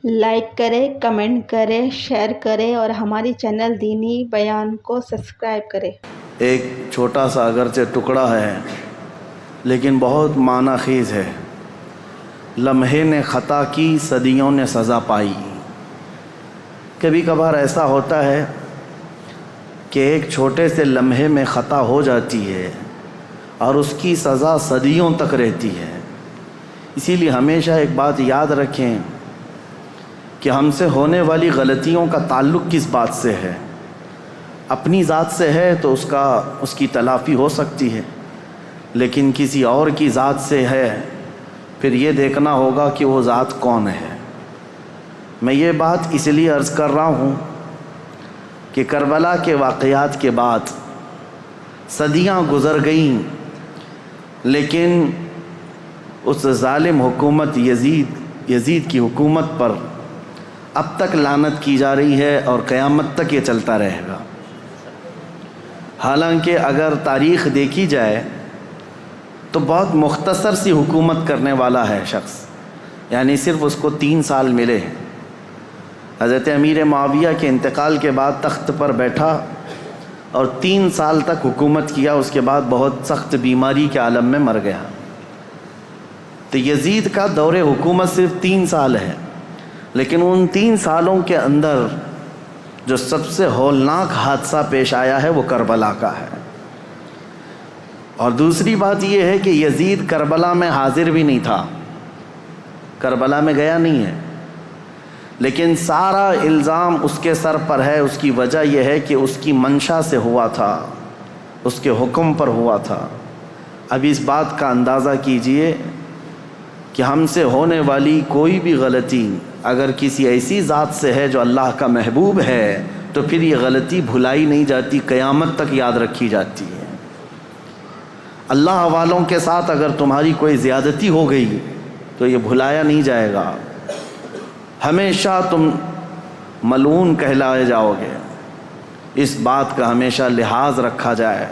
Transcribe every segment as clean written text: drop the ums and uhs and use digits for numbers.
Like کریں، comment کریں، share کریں اور ہماری چینل دینی بیان کو سبسکرائب کریں۔ ایک چھوٹا سا اگرچہ ٹکڑا ہے لیکن بہت معنی خیز ہے۔ لمحے نے خطا کی، صدیوں نے سزا پائی۔ کبھی کبھار ایسا ہوتا ہے کہ ایک چھوٹے سے لمحے میں خطا ہو جاتی ہے اور اس کی سزا صدیوں تک رہتی ہے۔ اسی لیے ہمیشہ ایک بات یاد رکھیں کہ ہم سے ہونے والی غلطیوں کا تعلق کس بات سے ہے۔ اپنی ذات سے ہے تو اس کی تلافی ہو سکتی ہے، لیکن کسی اور کی ذات سے ہے پھر یہ دیکھنا ہوگا کہ وہ ذات کون ہے۔ میں یہ بات اس لیے عرض کر رہا ہوں کہ کربلا کے واقعات کے بعد صدیاں گزر گئیں، لیکن اس ظالم حکومت یزید کی حکومت پر اب تک لعنت کی جا رہی ہے اور قیامت تک یہ چلتا رہے گا۔ حالانکہ اگر تاریخ دیکھی جائے تو بہت مختصر سی حکومت کرنے والا ہے شخص، یعنی صرف اس کو 3 سال ملے ہیں۔ حضرت امیر معاویہ کے انتقال کے بعد تخت پر بیٹھا اور 3 سال تک حکومت کیا، اس کے بعد بہت سخت بیماری کے عالم میں مر گیا۔ تو یزید کا دور حکومت صرف 3 سال ہے، لیکن ان 3 سالوں کے اندر جو سب سے ہولناک حادثہ پیش آیا ہے وہ کربلا کا ہے۔ اور دوسری بات یہ ہے کہ یزید کربلا میں حاضر بھی نہیں تھا، کربلا میں گیا نہیں ہے، لیکن سارا الزام اس کے سر پر ہے۔ اس کی وجہ یہ ہے کہ اس کی منشا سے ہوا تھا، اس کے حکم پر ہوا تھا۔ اب اس بات کا اندازہ کیجئے کہ ہم سے ہونے والی کوئی بھی غلطی اگر کسی ایسی ذات سے ہے جو اللہ کا محبوب ہے تو پھر یہ غلطی بھلائی نہیں جاتی، قیامت تک یاد رکھی جاتی ہے۔ اللہ والوں کے ساتھ اگر تمہاری کوئی زیادتی ہو گئی تو یہ بھلایا نہیں جائے گا، ہمیشہ تم ملعون کہلائے جاؤ گے۔ اس بات کا ہمیشہ لحاظ رکھا جائے۔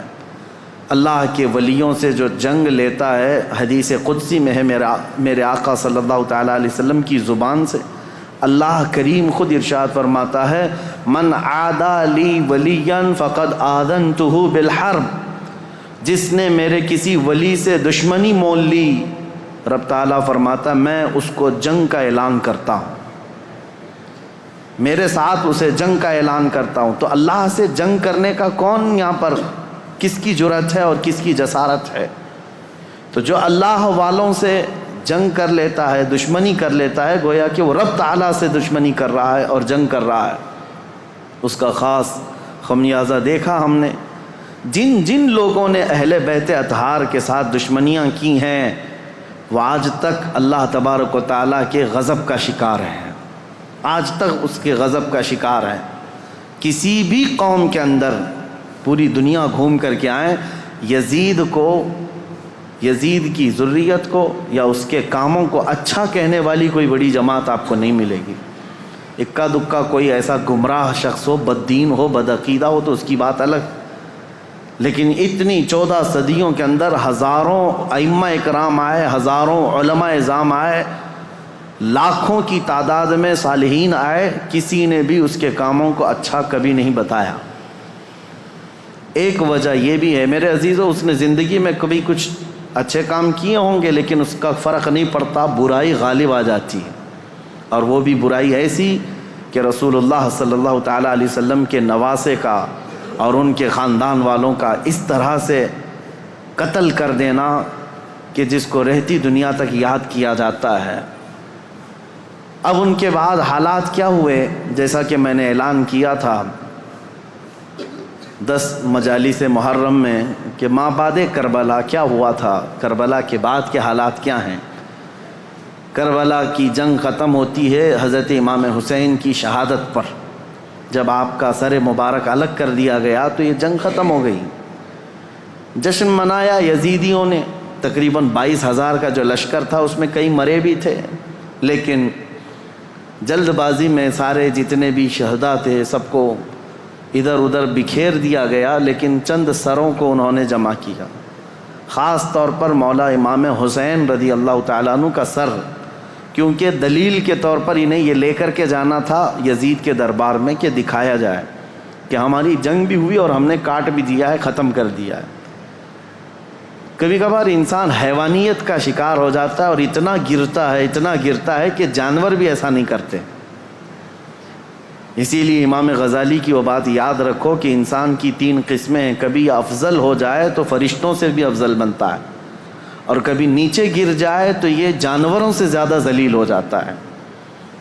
اللہ کے ولیوں سے جو جنگ لیتا ہے، حدیث قدسی میں ہے میرے آقا صلی اللہ تعالیٰ علیہ وسلم کی زبان سے، اللہ کریم خود ارشاد فرماتا ہے، من عادی لی ولیا فقد آذنتہ بالحرب، جس نے میرے کسی ولی سے دشمنی مول لی، رب تعالیٰ فرماتا میں اس کو جنگ کا اعلان کرتا ہوں، میرے ساتھ اسے جنگ کا اعلان کرتا ہوں۔ تو اللہ سے جنگ کرنے کا کون یہاں پر کس کی جرأت ہے اور کس کی جسارت ہے؟ تو جو اللہ والوں سے جنگ کر لیتا ہے، دشمنی کر لیتا ہے، گویا کہ وہ رب تعالیٰ سے دشمنی کر رہا ہے اور جنگ کر رہا ہے۔ اس کا خاص خمیازہ دیکھا ہم نے۔ جن لوگوں نے اہل بیت اطہار کے ساتھ دشمنیاں کی ہیں وہ آج تک اللہ تبارک و تعالیٰ کے غضب کا شکار ہیں، آج تک اس کے غضب کا شکار ہیں۔ کسی بھی قوم کے اندر پوری دنیا گھوم کر کے آئیں، یزید کی ذریت کو یا اس کے کاموں کو اچھا کہنے والی کوئی بڑی جماعت آپ کو نہیں ملے گی۔ اکا دکا کوئی ایسا گمراہ شخص ہو، بددین ہو، بدعقیدہ ہو تو اس کی بات الگ، لیکن اتنی 14 صدیوں کے اندر ہزاروں ائمہ اکرام آئے، ہزاروں علماء اعظام آئے، لاکھوں کی تعداد میں صالحین آئے، کسی نے بھی اس کے کاموں کو اچھا کبھی نہیں بتایا۔ ایک وجہ یہ بھی ہے میرے عزیزو، اس نے زندگی میں کبھی کچھ اچھے کام کیے ہوں گے لیکن اس کا فرق نہیں پڑتا، برائی غالب آ جاتی ہے، اور وہ بھی برائی ایسی کہ رسول اللہ صلی اللہ تعالیٰ علیہ وسلم کے نواسے کا اور ان کے خاندان والوں کا اس طرح سے قتل کر دینا کہ جس کو رہتی دنیا تک یاد کیا جاتا ہے۔ اب ان کے بعد حالات کیا ہوئے، جیسا کہ میں نے اعلان کیا تھا 10 مجالس محرم میں کہ ما بعد کربلا کیا ہوا تھا، کربلا کے بعد کے حالات کیا ہیں۔ کربلا کی جنگ ختم ہوتی ہے حضرت امام حسین کی شہادت پر، جب آپ کا سر مبارک الگ کر دیا گیا تو یہ جنگ ختم ہو گئی۔ جشن منایا یزیدیوں نے، تقریباً 22,000 کا جو لشکر تھا اس میں کئی مرے بھی تھے، لیکن جلد بازی میں سارے جتنے بھی شہداء تھے سب کو ادھر ادھر بکھیر دیا گیا، لیکن چند سروں کو انہوں نے جمع کیا۔ خاص طور پر مولا امام حسین رضی اللہ تعالیٰ عنہ کا سر کیونکہ دلیل کے طور پر انہیں یہ لے کر کے جانا تھا یزید کے دربار میں کہ دکھایا جائے کہ ہماری جنگ بھی ہوئی اور ہم نے کاٹ بھی دیا ہے، ختم کر دیا ہے۔ کبھی کبھار انسان حیوانیت کا شکار ہو جاتا ہے اور اتنا گرتا ہے کہ جانور بھی ایسا نہیں کرتے۔ اسی لیے امام غزالی کی وہ بات یاد رکھو کہ انسان کی 3 قسمیں ہیں، کبھی افضل ہو جائے تو فرشتوں سے بھی افضل بنتا ہے، اور کبھی نیچے گر جائے تو یہ جانوروں سے زیادہ ذلیل ہو جاتا ہے۔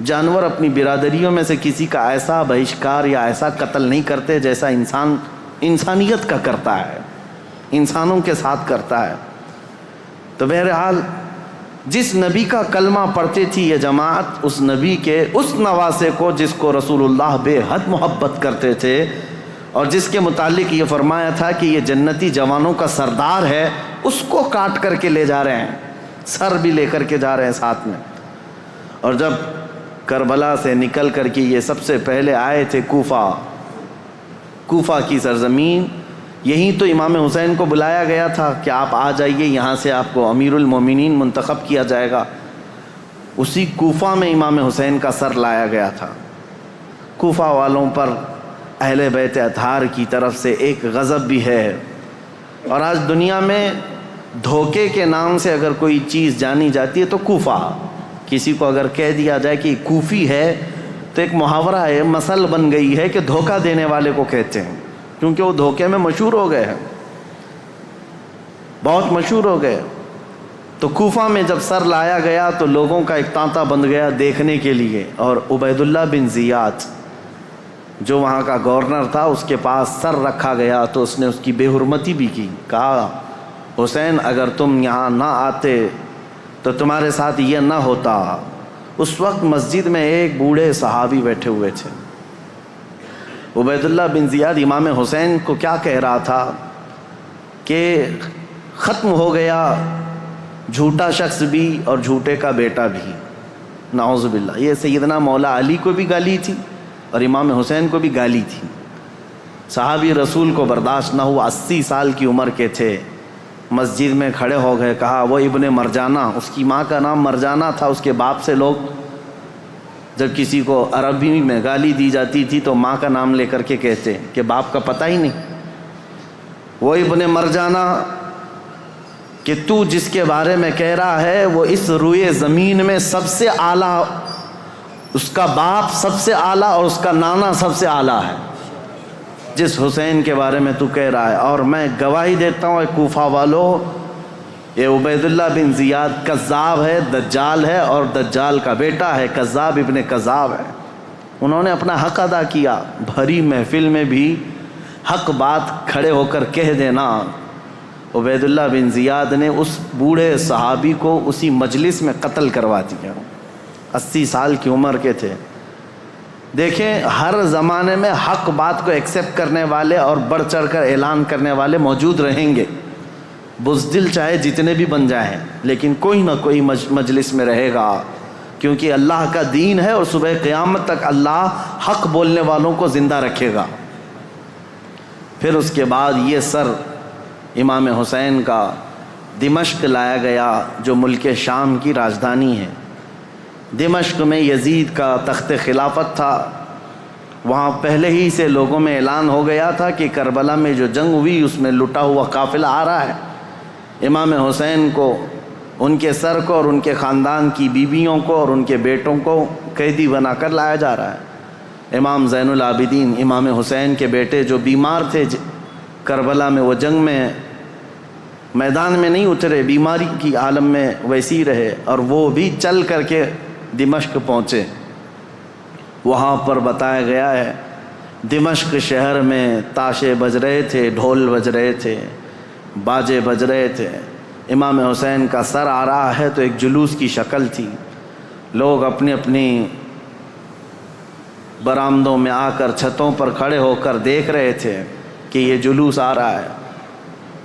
جانور اپنی برادریوں میں سے کسی کا ایسا بہشکار یا ایسا قتل نہیں کرتے جیسا انسان انسانیت کا کرتا ہے، انسانوں کے ساتھ کرتا ہے۔ تو بہرحال جس نبی کا کلمہ پڑھتی تھی یہ جماعت، اس نبی کے اس نواسے کو جس کو رسول اللہ بے حد محبت کرتے تھے اور جس کے متعلق یہ فرمایا تھا کہ یہ جنتی جوانوں کا سردار ہے، اس کو کاٹ کر کے لے جا رہے ہیں، سر بھی لے کر کے جا رہے ہیں ساتھ میں۔ اور جب کربلا سے نکل کر کے یہ سب سے پہلے آئے تھے کوفہ کی سرزمین، یہیں تو امام حسین کو بلایا گیا تھا کہ آپ آ جائیے، یہاں سے آپ کو امیر المومنین منتخب کیا جائے گا۔ اسی کوفہ میں امام حسین کا سر لایا گیا تھا۔ کوفہ والوں پر اہل بیت اطہار کی طرف سے ایک غضب بھی ہے، اور آج دنیا میں دھوکے کے نام سے اگر کوئی چیز جانی جاتی ہے تو کوفہ، کسی کو اگر کہہ دیا جائے کہ کوفی ہے تو ایک محاورہ ہے، مثل بن گئی ہے کہ دھوکہ دینے والے کو کہتے ہیں، کیونکہ وہ دھوکے میں مشہور ہو گئے ہیں، بہت مشہور ہو گئے۔ تو کوفہ میں جب سر لایا گیا تو لوگوں کا ایک تانتا بند گیا دیکھنے کے لیے، اور عبید اللہ بن زیاد جو وہاں کا گورنر تھا اس کے پاس سر رکھا گیا تو اس نے اس کی بے حرمتی بھی کی، کہا حسین اگر تم یہاں نہ آتے تو تمہارے ساتھ یہ نہ ہوتا۔ اس وقت مسجد میں ایک بوڑھے صحابی بیٹھے ہوئے تھے، عبید اللہ بن زیاد امام حسین کو کیا کہہ رہا تھا کہ ختم ہو گیا جھوٹا شخص بھی اور جھوٹے کا بیٹا بھی، نعوذ باللہ۔ یہ سیدنا مولا علی کو بھی گالی تھی اور امام حسین کو بھی گالی تھی۔ صحابی رسول کو برداشت نہ ہوا، 80 سال کی عمر کے تھے، مسجد میں کھڑے ہو گئے، کہا وہ ابن مرجانہ، اس کی ماں کا نام مرجانہ تھا، اس کے باپ سے لوگ جب کسی کو عربی میں گالی دی جاتی تھی تو ماں کا نام لے کر کے کہتے کہ باپ کا پتہ ہی نہیں۔ وہ ابن مرجانہ کہ تو جس کے بارے میں کہہ رہا ہے وہ اس روئے زمین میں سب سے اعلیٰ، اس کا باپ سب سے اعلیٰ اور اس کا نانا سب سے اعلیٰ ہے، جس حسین کے بارے میں تو کہہ رہا ہے۔ اور میں گواہی دیتا ہوں اے کوفہ والو، یہ عبید اللہ بن زیاد کذاب ہے، دجال ہے اور دجال کا بیٹا ہے، کذاب ابن کذاب ہے۔ انہوں نے اپنا حق ادا کیا، بھری محفل میں بھی حق بات کھڑے ہو کر کہہ دینا۔ عبید اللہ بن زیاد نے اس بوڑھے صحابی کو اسی مجلس میں قتل کروا دیا، 80 سال کی عمر کے تھے۔ دیکھیں ہر زمانے میں حق بات کو ایکسیپٹ کرنے والے اور بڑھ چڑھ کر اعلان کرنے والے موجود رہیں گے، بزدل چاہے جتنے بھی بن جائیں، لیکن کوئی نہ کوئی مجلس میں رہے گا، کیونکہ اللہ کا دین ہے اور صبح قیامت تک اللہ حق بولنے والوں کو زندہ رکھے گا۔ پھر اس کے بعد یہ سر امام حسین کا دمشق لایا گیا جو ملک شام کی راجدھانی ہے۔ دمشق میں یزید کا تخت خلافت تھا، وہاں پہلے ہی سے لوگوں میں اعلان ہو گیا تھا کہ کربلا میں جو جنگ ہوئی اس میں لٹا ہوا قافلہ آ رہا ہے، امام حسین کو، ان کے سر کو اور ان کے خاندان کی بیویوں کو اور ان کے بیٹوں کو قیدی بنا کر لایا جا رہا ہے۔ امام زین العابدین امام حسین کے بیٹے جو بیمار تھے کربلا میں، وہ جنگ میں میدان میں نہیں اترے، بیماری کی عالم میں ویسی رہے، اور وہ بھی چل کر کے دمشق پہنچے۔ وہاں پر بتایا گیا ہے دمشق شہر میں تاشے بج رہے تھے، ڈھول بج رہے تھے، باجے بج رہے تھے، امام حسین کا سر آ رہا ہے تو ایک جلوس کی شکل تھی، لوگ اپنی اپنی برآمدوں میں آ کر چھتوں پر کھڑے ہو کر دیکھ رہے تھے کہ یہ جلوس آ رہا ہے۔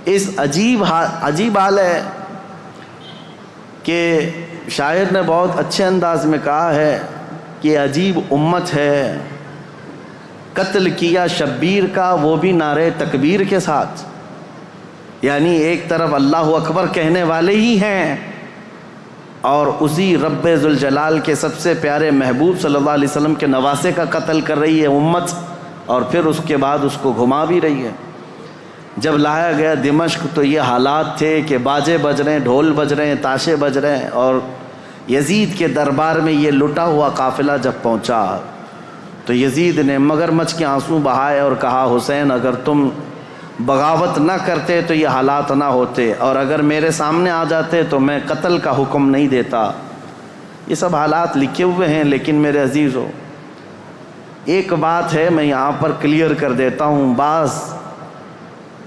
اس عجیب حال ہے کہ شاعر نے بہت اچھے انداز میں کہا ہے کہ عجیب امت ہے، قتل کیا شبیر کا وہ بھی نعرے تکبیر کے ساتھ، یعنی ایک طرف اللہ اکبر کہنے والے ہی ہیں، اور اسی رب ذوالجلال کے سب سے پیارے محبوب صلی اللہ علیہ وسلم کے نواسے کا قتل کر رہی ہے امت، اور پھر اس کے بعد اس کو گھما بھی رہی ہے۔ جب لایا گیا دمشق تو یہ حالات تھے کہ باجے بج رہے ہیں، ڈھول بج رہے ہیں، تاشے بج رہے ہیں، اور یزید کے دربار میں یہ لٹا ہوا قافلہ جب پہنچا تو یزید نے مگرمچھ کے آنسو بہائے اور کہا حسین اگر تم بغاوت نہ کرتے تو یہ حالات نہ ہوتے، اور اگر میرے سامنے آ جاتے تو میں قتل کا حکم نہیں دیتا۔ یہ سب حالات لکھے ہوئے ہیں، لیکن میرے عزیزو ایک بات ہے میں یہاں پر کلیئر کر دیتا ہوں۔ بعض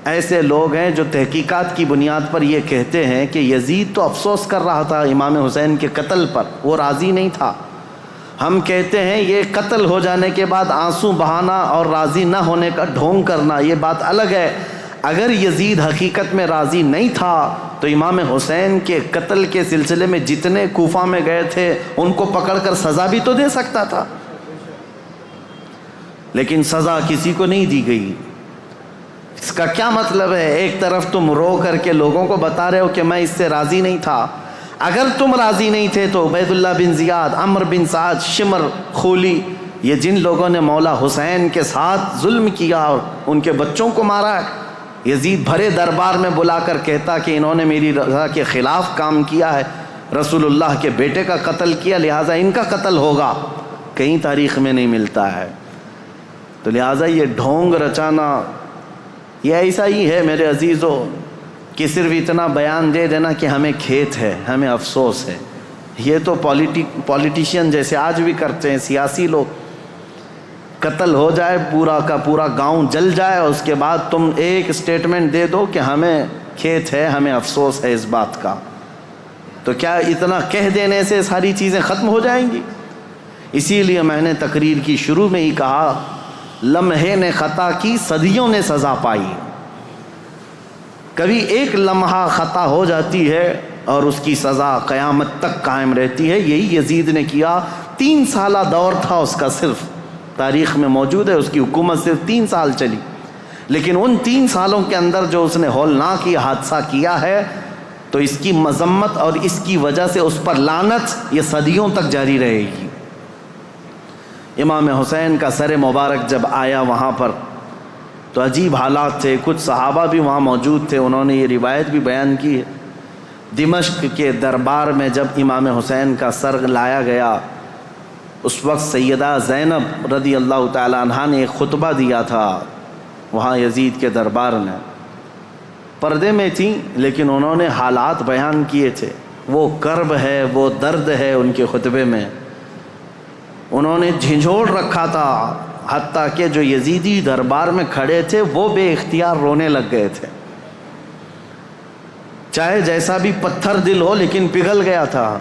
ایسے لوگ ہیں جو تحقیقات کی بنیاد پر یہ کہتے ہیں کہ یزید تو افسوس کر رہا تھا امام حسین کے قتل پر، وہ راضی نہیں تھا۔ ہم کہتے ہیں یہ قتل ہو جانے کے بعد آنسو بہانا اور راضی نہ ہونے کا ڈھونگ کرنا یہ بات الگ ہے۔ اگر یزید حقیقت میں راضی نہیں تھا تو امام حسین کے قتل کے سلسلے میں جتنے کوفہ میں گئے تھے ان کو پکڑ کر سزا بھی تو دے سکتا تھا، لیکن سزا کسی کو نہیں دی گئی۔ اس کا کیا مطلب ہے؟ ایک طرف تم رو کر کے لوگوں کو بتا رہے ہو کہ میں اس سے راضی نہیں تھا۔ اگر تم راضی نہیں تھے تو عبید اللہ بن زیاد، عمرو بن سعد، شمر، خولی، یہ جن لوگوں نے مولا حسین کے ساتھ ظلم کیا اور ان کے بچوں کو مارا ہے، یزید بھرے دربار میں بلا کر کہتا کہ انہوں نے میری رضا کے خلاف کام کیا ہے، رسول اللہ کے بیٹے کا قتل کیا، لہٰذا ان کا قتل ہوگا، کہیں تاریخ میں نہیں ملتا ہے۔ تو لہٰذا یہ ڈھونگ رچانا یہ ایسا ہی ہے میرے عزیزو کہ صرف اتنا بیان دے دینا کہ ہمیں کھیت ہے، ہمیں افسوس ہے۔ یہ تو پولیٹیشین جیسے آج بھی کرتے ہیں، سیاسی لوگ، قتل ہو جائے، پورا کا پورا گاؤں جل جائے، اور اس کے بعد تم ایک اسٹیٹمنٹ دے دو کہ ہمیں کھیت ہے، ہمیں افسوس ہے اس بات کا۔ تو کیا اتنا کہہ دینے سے ساری چیزیں ختم ہو جائیں گی؟ اسی لیے میں نے تقریر کی شروع میں ہی کہا لمحے نے خطا کی صدیوں نے سزا پائی۔ کبھی ایک لمحہ خطا ہو جاتی ہے اور اس کی سزا قیامت تک قائم رہتی ہے۔ یہی یزید نے کیا۔ 3 سالہ دور تھا اس کا، صرف تاریخ میں موجود ہے، اس کی حکومت صرف 3 سال چلی، لیکن ان 3 سالوں کے اندر جو اس نے ہولناک یہ حادثہ کیا ہے تو اس کی مذمت اور اس کی وجہ سے اس پر لعنت یہ صدیوں تک جاری رہے گی۔ امام حسین کا سر مبارک جب آیا وہاں پر تو عجیب حالات تھے۔ کچھ صحابہ بھی وہاں موجود تھے، انہوں نے یہ روایت بھی بیان کی ہے۔ دمشق کے دربار میں جب امام حسین کا سر لایا گیا، اس وقت سیدہ زینب رضی اللہ تعالی عنہا نے ایک خطبہ دیا تھا وہاں یزید کے دربار میں، پردے میں تھیں لیکن انہوں نے حالات بیان کیے تھے۔ وہ کرب ہے، وہ درد ہے ان کے خطبے میں، انہوں نے جھنجھوڑ رکھا تھا، حتیٰ کہ جو یزیدی دربار میں کھڑے تھے وہ بے اختیار رونے لگ گئے تھے، چاہے جیسا بھی پتھر دل ہو لیکن پگھل گیا تھا۔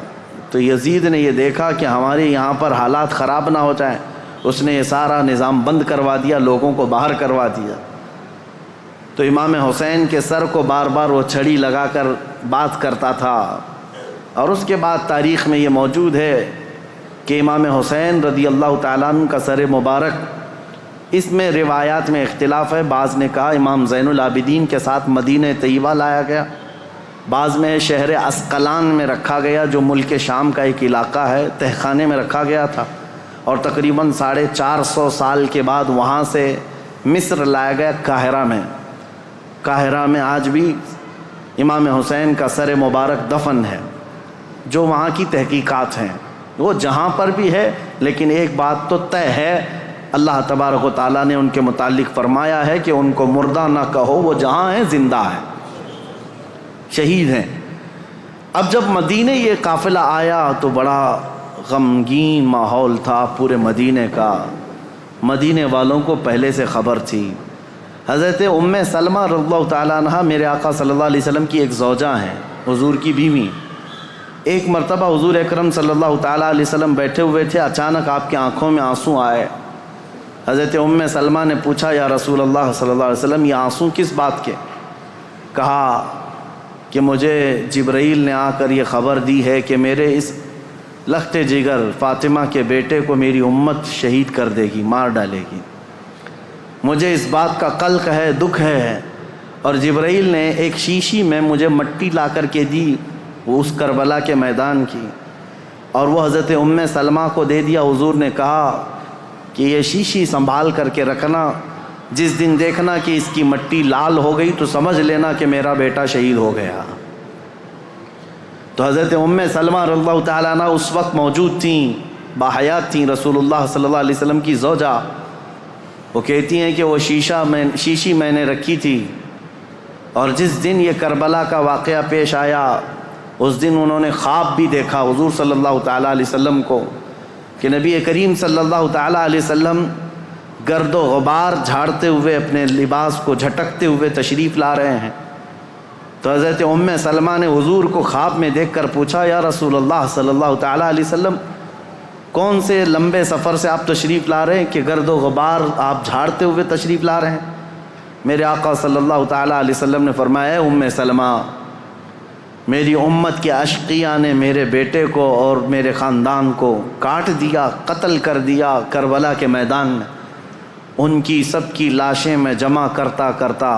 تو یزید نے یہ دیکھا کہ ہمارے یہاں پر حالات خراب نہ ہو جائیں، اس نے یہ سارا نظام بند کروا دیا، لوگوں کو باہر کروا دیا۔ تو امام حسین کے سر کو بار بار وہ چھڑی لگا کر بات کرتا تھا، اور اس کے بعد تاریخ میں یہ موجود ہے کہ امام حسین رضی اللہ تعالیٰ عنہ کا سر مبارک، اس میں روایات میں اختلاف ہے۔ بعض نے کہا امام زین العابدین کے ساتھ مدینہ طیبہ لایا گیا، بعض میں شہر عسقلان میں رکھا گیا جو ملک شام کا ایک علاقہ ہے، تہخانے میں رکھا گیا تھا، اور تقریباً 450 سال کے بعد وہاں سے مصر لایا گیا قاہرہ میں۔ قاہرہ میں آج بھی امام حسین کا سر مبارک دفن ہے۔ جو وہاں کی تحقیقات ہیں وہ جہاں پر بھی ہے، لیکن ایک بات تو طے ہے، اللہ تبارک و تعالیٰ نے ان کے متعلق فرمایا ہے کہ ان کو مردہ نہ کہو، وہ جہاں ہیں زندہ ہیں، شہید ہیں۔ اب جب مدینے یہ قافلہ آیا تو بڑا غمگین ماحول تھا پورے مدینے کا۔ مدینے والوں کو پہلے سے خبر تھی۔ حضرت ام سلمہ رضی اللہ تعالیٰ عنہ میرے آقا صلی اللہ علیہ وسلم کی ایک زوجہ ہیں، حضور کی بیوی۔ ایک مرتبہ حضور اکرم صلی اللہ تعالیٰ علیہ وسلم بیٹھے ہوئے تھے، اچانک آپ کی آنکھوں میں آنسو آئے۔ حضرت ام سلمہ نے پوچھا یا رسول اللہ صلی اللہ علیہ وسلم یہ آنسو کس بات کے؟ کہا کہ مجھے جبرائیل نے آ کر یہ خبر دی ہے کہ میرے اس لخت جگر فاطمہ کے بیٹے کو میری امت شہید کر دے گی، مار ڈالے گی، مجھے اس بات کا قلق ہے، دکھ ہے۔ اور جبرائیل نے ایک شیشی میں مجھے مٹی لا کر کے دی، وہ اس کربلا کے میدان کی، اور وہ حضرت ام سلمہ کو دے دیا۔ حضور نے کہا کہ یہ شیشی سنبھال کر کے رکھنا، جس دن دیکھنا کہ اس کی مٹی لال ہو گئی تو سمجھ لینا کہ میرا بیٹا شہید ہو گیا۔ تو حضرت ام سلمہ رضی اللہ تعالیٰ عنہ اس وقت موجود تھیں، باحیات تھیں، رسول اللہ صلی اللہ علیہ وسلم کی زوجہ۔ وہ کہتی ہیں کہ وہ شیشی میں نے رکھی تھی، اور جس دن یہ کربلا کا واقعہ پیش آیا اس دن انہوں نے خواب بھی دیکھا حضور صلی اللہ تعالیٰ علیہ وسلم کو، کہ نبی کریم صلی اللہ تعالیٰ علیہ وسلم گرد و غبار جھاڑتے ہوئے اپنے لباس کو جھٹکتے ہوئے تشریف لا رہے ہیں۔ تو حضرت ام سلمہ نے حضور کو خواب میں دیکھ کر پوچھا، یا رسول اللہ صلی اللہ تعالیٰ علیہ وسلم، کون سے لمبے سفر سے آپ تشریف لا رہے ہیں کہ گرد و غبار آپ جھاڑتے ہوئے تشریف لا رہے ہیں؟ میرے آقا صلی اللہ تعالیٰ علیہ وسلم نے فرمایا، ام سلمہ، میری امت کے اشقیاء نے میرے بیٹے کو اور میرے خاندان کو کاٹ دیا، قتل کر دیا کربلا کے میدان میں۔ ان کی سب کی لاشیں میں جمع کرتا کرتا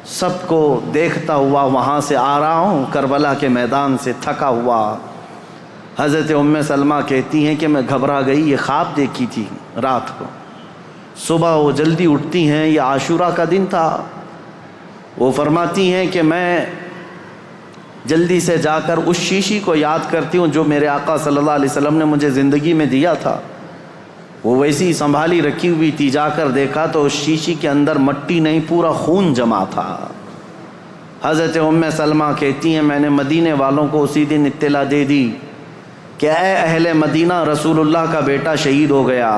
سب کو دیکھتا ہوا وہاں سے آ رہا ہوں، کربلا کے میدان سے تھکا ہوا۔ حضرت ام سلمہ کہتی ہیں کہ میں گھبرا گئی، یہ خواب دیکھی تھی رات کو۔ صبح وہ جلدی اٹھتی ہیں، یہ عاشورہ کا دن تھا، وہ فرماتی ہیں کہ میں جلدی سے جا کر اس شیشی کو یاد کرتی ہوں جو میرے آقا صلی اللہ علیہ وسلم نے مجھے زندگی میں دیا تھا، وہ ویسی ہی سنبھالی رکھی ہوئی تھی۔ جا کر دیکھا تو اس شیشی کے اندر مٹی نہیں، پورا خون جمع تھا۔ حضرت ام سلمہ کہتی ہیں میں نے مدینے والوں کو اسی دن اطلاع دے دی کہ اے اہل مدینہ، رسول اللہ کا بیٹا شہید ہو گیا۔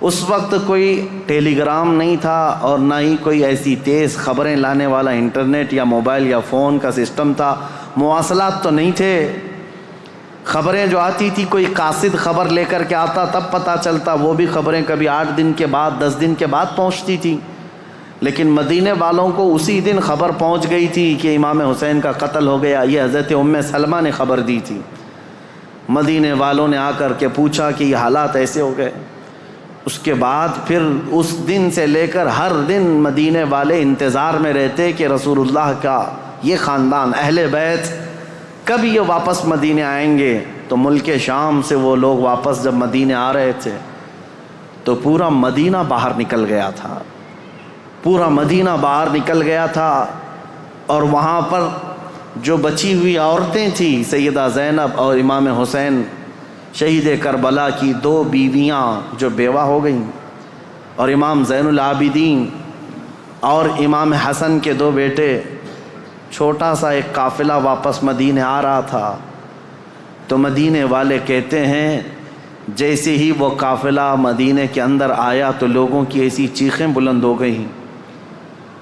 اس وقت کوئی ٹیلی گرام نہیں تھا اور نہ ہی کوئی ایسی تیز خبریں لانے والا انٹرنیٹ یا موبائل یا فون کا سسٹم تھا، مواصلات تو نہیں تھے۔ خبریں جو آتی تھی کوئی قاصد خبر لے کر کے آتا تب پتہ چلتا، وہ بھی خبریں کبھی 8 دن کے بعد 10 دن کے بعد پہنچتی تھی۔ لیکن مدینے والوں کو اسی دن خبر پہنچ گئی تھی کہ امام حسین کا قتل ہو گیا۔ یہ حضرت ام سلمہ نے خبر دی تھی۔ مدینے والوں نے آ کر کے پوچھا کہ یہ حالات ایسے ہو گئے۔ اس کے بعد پھر اس دن سے لے کر ہر دن مدینے والے انتظار میں رہتے کہ رسول اللہ کا یہ خاندان اہل بیت کب یہ واپس مدینے آئیں گے۔ تو ملک شام سے وہ لوگ واپس جب مدینے آ رہے تھے تو پورا مدینہ باہر نکل گیا تھا، پورا مدینہ باہر نکل گیا تھا، اور وہاں پر جو بچی ہوئی عورتیں تھیں، سیدہ زینب اور امام حسین شہید کربلا کی 2 بیویاں جو بیوہ ہو گئیں، اور امام زین العابدین اور امام حسن کے 2 بیٹے، چھوٹا سا ایک قافلہ واپس مدینے آ رہا تھا۔ تو مدینے والے کہتے ہیں جیسے ہی وہ قافلہ مدینے کے اندر آیا تو لوگوں کی ایسی چیخیں بلند ہو گئیں،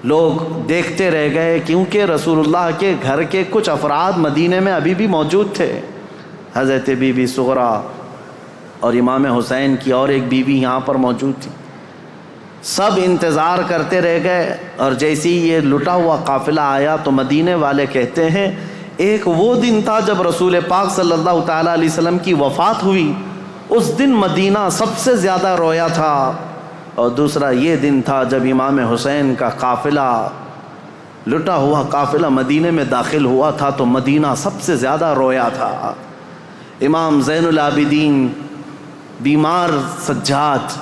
لوگ دیکھتے رہ گئے، کیونکہ رسول اللہ کے گھر کے کچھ افراد مدینے میں ابھی بھی موجود تھے۔ حضرت بی بی صغرا اور امام حسین کی اور ایک بیوی یہاں پر موجود تھی۔ سب انتظار کرتے رہ گئے، اور جیسے ہی یہ لٹا ہوا قافلہ آیا تو مدینے والے کہتے ہیں ایک وہ دن تھا جب رسول پاک صلی اللہ تعالیٰ علیہ وسلم کی وفات ہوئی، اس دن مدینہ سب سے زیادہ رویا تھا، اور دوسرا یہ دن تھا جب امام حسین کا قافلہ، لٹا ہوا قافلہ مدینے میں داخل ہوا تھا تو مدینہ سب سے زیادہ رویا تھا۔ امام زین العابدین بیمار سجاد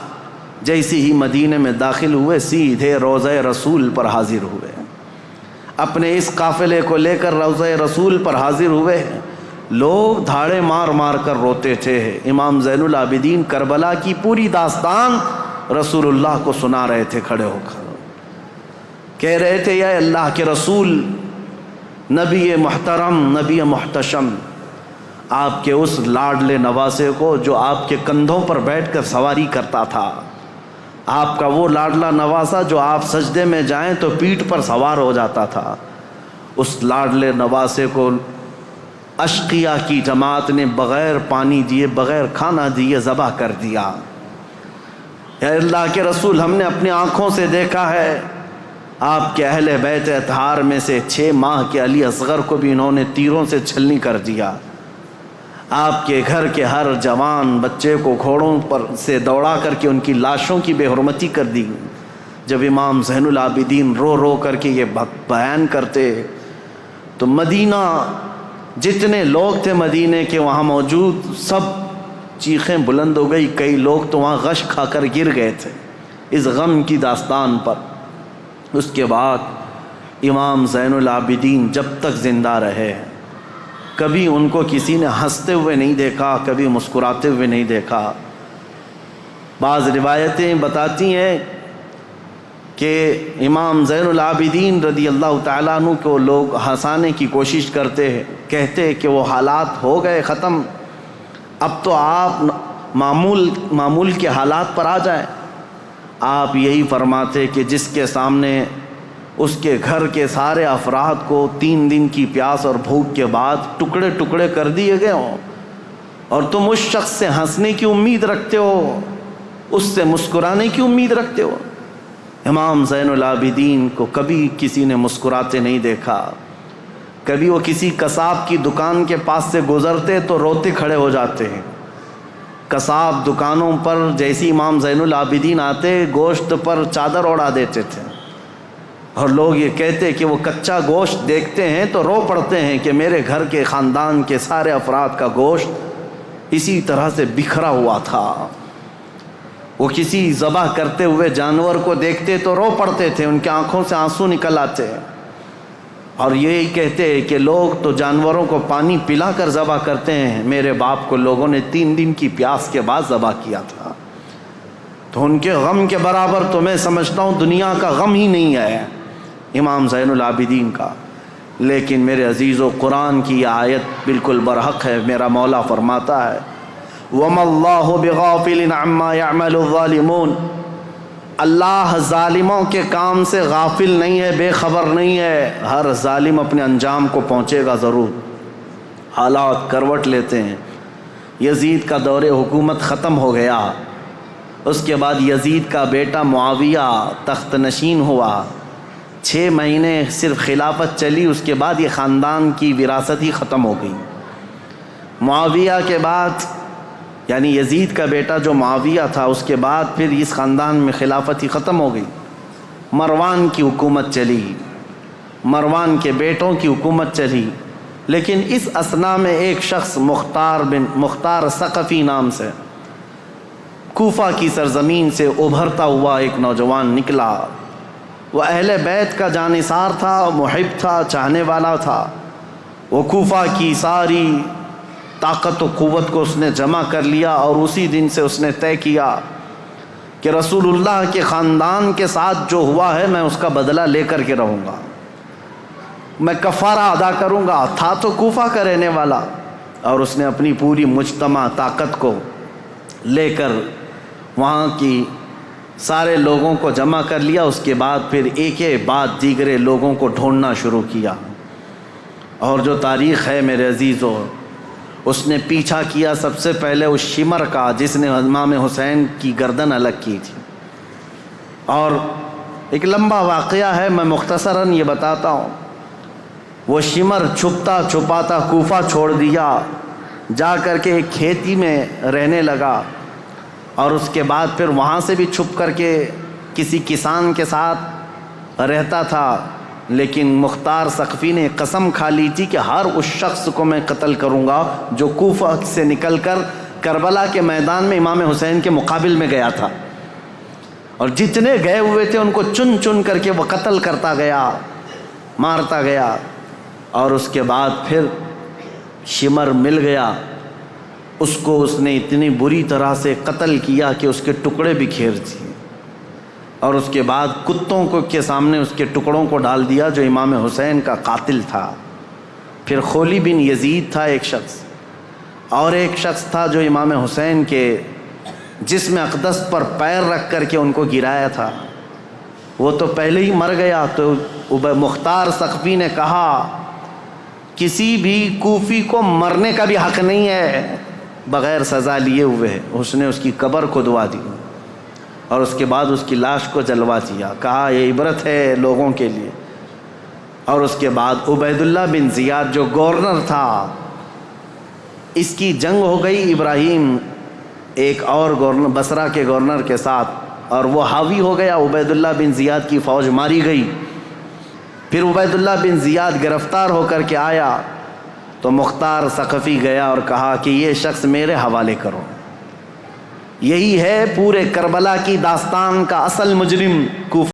جیسے ہی مدینے میں داخل ہوئے سیدھے روضہ رسول پر حاضر ہوئے، اپنے اس قافلے کو لے کر روضہ رسول پر حاضر ہوئے۔ لوگ دھاڑے مار مار کر روتے تھے۔ امام زین العابدین کربلا کی پوری داستان رسول اللہ کو سنا رہے تھے کھڑے ہو کر، کہہ رہے تھے یا اللہ کے رسول، نبی محترم، نبی محتشم، آپ کے اس لاڈلے نواسے کو جو آپ کے کندھوں پر بیٹھ کر سواری کرتا تھا، آپ کا وہ لاڈلا نواسا جو آپ سجدے میں جائیں تو پیٹھ پر سوار ہو جاتا تھا، اس لاڈلے نواسے کو اشقیاء کی جماعت نے بغیر پانی دیے، بغیر کھانا دیے ذبح کر دیا۔ اے اللہ کے رسول، ہم نے اپنی آنکھوں سے دیکھا ہے آپ کے اہل بیت اطہار میں سے 6 ماہ کے علی اصغر کو بھی انہوں نے تیروں سے چھلنی کر دیا۔ آپ کے گھر کے ہر جوان بچے کو گھوڑوں پر سے دوڑا کر کے ان کی لاشوں کی بے حرمتی کر دی۔ جب امام زین العابدین رو رو کر کے یہ بیان کرتے تو مدینہ جتنے لوگ تھے مدینے کے وہاں موجود سب چیخیں بلند ہو گئی، کئی لوگ تو وہاں غش کھا کر گر گئے تھے اس غم کی داستان پر۔ اس کے بعد امام زین العابدین جب تک زندہ رہے کبھی ان کو کسی نے ہنستے ہوئے نہیں دیکھا، کبھی مسکراتے ہوئے نہیں دیکھا۔ بعض روایتیں بتاتی ہیں کہ امام زین العابدین رضی اللہ تعالیٰ عنہ کو لوگ ہنسانے کی کوشش کرتے ہیں، کہتے کہ وہ حالات ہو گئے ختم، اب تو آپ معمول کے حالات پر آ جائیں۔ آپ یہی فرماتے کہ جس کے سامنے اس کے گھر کے سارے افراد کو 3 دن کی پیاس اور بھوک کے بعد ٹکڑے ٹکڑے کر دیے گئے ہوں اور تم اس شخص سے ہنسنے کی امید رکھتے ہو، اس سے مسکرانے کی امید رکھتے ہو۔ امام زین العابدین کو کبھی کسی نے مسکراتے نہیں دیکھا، کبھی وہ کسی قصاب کی دکان کے پاس سے گزرتے تو روتے کھڑے ہو جاتے ہیں۔ قصاب دکانوں پر جیسی امام زین العابدین آتے گوشت پر چادر اڑا دیتے تھے، اور لوگ یہ کہتے کہ وہ کچا گوشت دیکھتے ہیں تو رو پڑتے ہیں کہ میرے گھر کے خاندان کے سارے افراد کا گوشت اسی طرح سے بکھرا ہوا تھا۔ وہ کسی ذبح کرتے ہوئے جانور کو دیکھتے تو رو پڑتے تھے، ان کی آنکھوں سے آنسو نکل آتے، اور یہی کہتے کہ لوگ تو جانوروں کو پانی پلا کر ذبح کرتے ہیں، میرے باپ کو لوگوں نے 3 دن کی پیاس کے بعد ذبح کیا تھا۔ تو ان کے غم کے برابر تو میں سمجھتا ہوں دنیا کا غم ہی نہیں ہے امام زین العابدین کا۔ لیکن میرے عزیزو، قرآن کی یہ آیت بالکل برحق ہے۔ میرا مولا فرماتا ہے وَمَا اللَّهُ بِغَافِلٍ عَمَّا يَعْمَلُ الظَّالِمُونَ، اللہ ظالموں کے کام سے غافل نہیں ہے، بے خبر نہیں ہے، ہر ظالم اپنے انجام کو پہنچے گا ضرور۔ حالات کروٹ لیتے ہیں، یزید کا دور حکومت ختم ہو گیا، اس کے بعد یزید کا بیٹا معاویہ تخت نشین ہوا، 6 مہینے صرف خلافت چلی، اس کے بعد یہ خاندان کی وراثت ہی ختم ہو گئی۔ معاویہ کے بعد یعنی یزید کا بیٹا جو معاویہ تھا، اس کے بعد پھر اس خاندان میں خلافت ہی ختم ہو گئی۔ مروان کی حکومت چلی، مروان کے بیٹوں کی حکومت چلی، لیکن اس اثنا میں ایک شخص مختار ثقفی نام سے کوفہ کی سرزمین سے ابھرتا ہوا ایک نوجوان نکلا۔ وہ اہل بیت کا جانثار تھا، محب تھا، چاہنے والا تھا۔ وہ کوفہ کی ساری طاقت و قوت کو اس نے جمع کر لیا، اور اسی دن سے اس نے طے کیا کہ رسول اللہ کے خاندان کے ساتھ جو ہوا ہے میں اس کا بدلہ لے کر کے رہوں گا، میں کفارہ ادا کروں گا۔ تھا تو کوفہ کا رہنے والا، اور اس نے اپنی پوری مجتمع طاقت کو لے کر وہاں کی سارے لوگوں کو جمع کر لیا۔ اس کے بعد پھر ایک بعد دیگرے لوگوں کو ڈھونڈنا شروع کیا، اور جو تاریخ ہے میرے عزیزو، اس نے پیچھا کیا سب سے پہلے اس شمر کا جس نے امام حسین کی گردن الگ کی تھی۔ اور ایک لمبا واقعہ ہے، میں مختصراً یہ بتاتا ہوں۔ وہ شمر چھپتا چھپاتا کوفہ چھوڑ دیا، جا کر کے ایک کھیتی میں رہنے لگا، اور اس کے بعد پھر وہاں سے بھی چھپ کر کے کسی کسان کے ساتھ رہتا تھا۔ لیکن مختار ثقفی نے قسم کھا لی تھی کہ ہر اس شخص کو میں قتل کروں گا جو کوفہ سے نکل کر کربلا کے میدان میں امام حسین کے مقابل میں گیا تھا، اور جتنے گئے ہوئے تھے ان کو چن چن کر کے وہ قتل کرتا گیا، مارتا گیا۔ اور اس کے بعد پھر شمر مل گیا، اس کو اس نے اتنی بری طرح سے قتل کیا کہ اس کے ٹکڑے بکھیر دیے، اور اس کے بعد کتوں کو کے سامنے اس کے ٹکڑوں کو ڈال دیا جو امام حسین کا قاتل تھا۔ پھر خولی بن یزید تھا ایک شخص، اور ایک شخص تھا جو امام حسین کے جسم اقدس پر پیر رکھ کر کے ان کو گرایا تھا، وہ تو پہلے ہی مر گیا۔ تو مختار ثقفی نے کہا کسی بھی کوفی کو مرنے کا بھی حق نہیں ہے بغیر سزا لیے ہوئے۔ اس نے اس کی قبر کھدوا دی، اور اس کے بعد اس کی لاش کو جلوا دیا، کہا یہ عبرت ہے لوگوں کے لیے۔ اور اس کے بعد عبید اللہ بن زیاد جو گورنر تھا، اس کی جنگ ہو گئی ابراہیم ایک اور گورنر بصرہ کے گورنر کے ساتھ، اور وہ حاوی ہو گیا، عبید اللہ بن زیاد کی فوج ماری گئی۔ پھر عبید اللہ بن زیاد گرفتار ہو کر کے آیا، تو مختار ثقفی گیا اور کہا کہ یہ شخص میرے حوالے کرو، یہی ہے پورے کربلا کی داستان کا اصل مجرم۔